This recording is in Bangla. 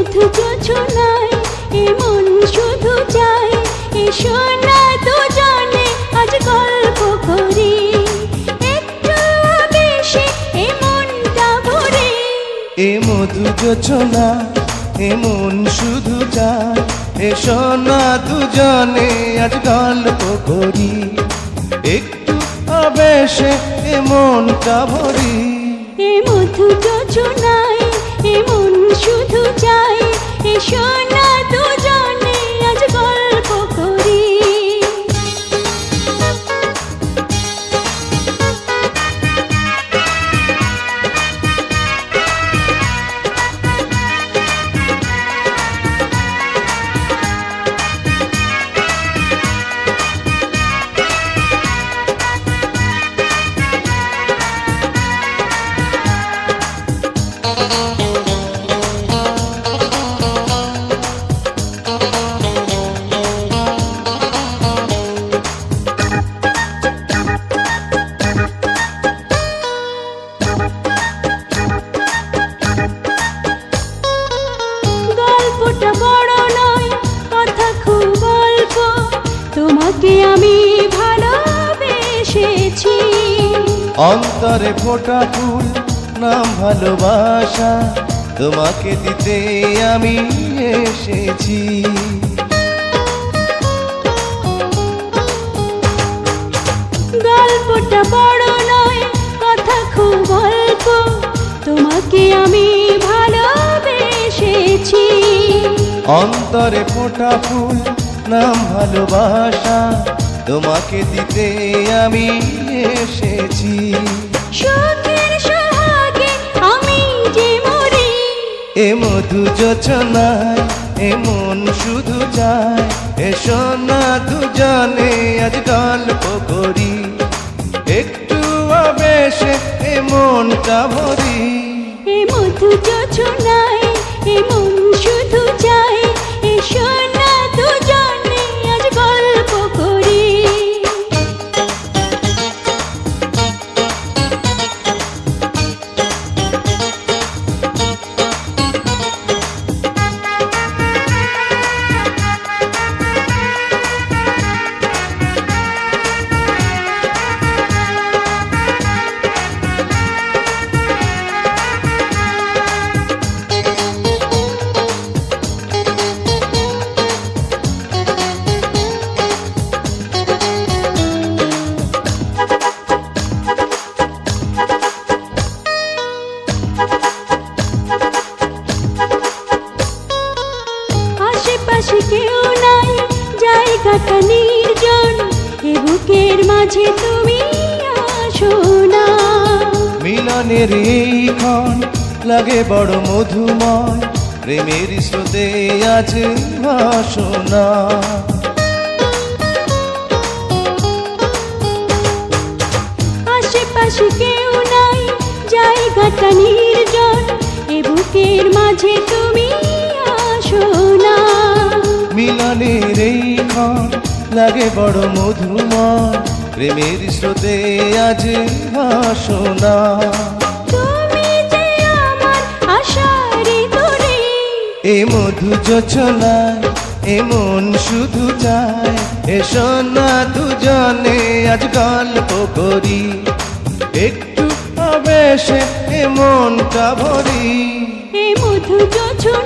মধু যোছনায় এমন শুধু চাই এসো না দুজনে আজ গল্প করি একটু বেশি এমনটা ভরে এ মধু যোছনা এমন শুধু চাই এসো না দুজনে আজ গল্প করি একটু আবেশে এমনটা ভরি এ মধু যোছনায় এমন শুধু চাই এসো না দুজনে আজ গল্প করি গল্পটা বড় নয় কথা খুব অল্প তোমাকে আমি ভালোবেসেছি অন্তরে ফোটা ফুল নাম ভালোবাসা তোমাকে দিতে আমি এসেছি গল্পটা বড় নয় কথা খুব অল্প তোমাকে আমি ভালোবেসেছি অন্তরে ফোটা ফুল নাম ভালোবাসা তোমাকে দিতে আমি এসেছি সুখের সোহাগে আমি যে মরি এ মধু যোছনায় এমন শুধু চাই এসো না দুজনে আজ গল্প করি একটু আবেশে এমনটা ভরি এ মধু যোছনায় এমন শুধু চাই এসো না দুজনে আজ গল্প করি আশেপাশে কেউ নাই জায়গাটা নির্জন এ বুকের মাঝে তুমি আসো না মিলনের এই ক্ষণ লাগে বড় মধুময় প্রেমের স্রোতে আজ ভাসো না আশেপাশে কেউ নাই জায়গাটা নির্জন এ বুকের মাঝে তুমি আসো না মিলনের এই ক্ষণ লাগে বড় মধুময় প্রেমের স্রোতে আজ ভাসো না তুমি যে আমার আশার তরে এ মধু যোছনায় এমন শুধু চাই এসো না দুজনে আজ গল্প করি একটু আবেশে এমনটা ভরি এ মধু যোছনায়